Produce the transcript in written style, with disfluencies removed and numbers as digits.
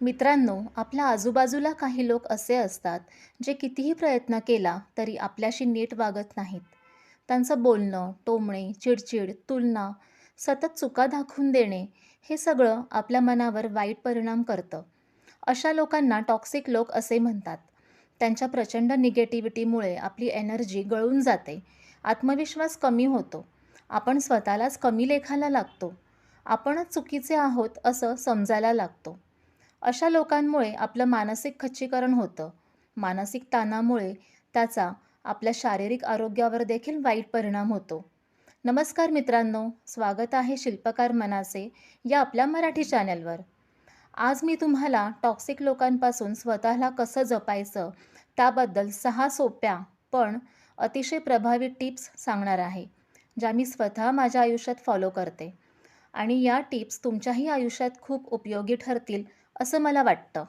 मित्रांनो, आपल्या आजूबाजूला काही लोक असे असतात, जे कितीही प्रयत्न केला तरी आपल्याशी नीट वागत नाहीत. त्यांचं बोलणं, टोमणे, चिडचिड, तुलना, सतत चुका दाखवून देणे, हे सगळं आपल्या मनावर वाईट परिणाम करतं. अशा लोकांना टॉक्सिक लोक असे म्हणतात. त्यांच्या प्रचंड निगेटिव्हिटीमुळे आपली एनर्जी गळून जाते, आत्मविश्वास कमी होतो, आपण स्वतःलाच कमी लेखायला लागतो, आपणच चुकीचे आहोत असं समजायला लागतो. अशा लोकांमुळे आपलं मानसिक खच्चीकरण होतं. मानसिक ताणामुळे त्याचा आपल्या शारीरिक आरोग्यावर देखील वाईट परिणाम होतो. नमस्कार मित्रांनो, स्वागत आहे शिल्पकार मनाचे या आपल्या मराठी चॅनलवर. आज मी तुम्हाला टॉक्सिक लोकांपासून स्वतःला कसं जपायचं त्याबद्दल 6 सोप्या पण अतिशय प्रभावी टिप्स सांगणार आहे, ज्या मी स्वतः माझ्या आयुष्यात फॉलो करते आणि या टिप्स तुमच्याही आयुष्यात खूप उपयोगी ठरतील असं मला वाटतं.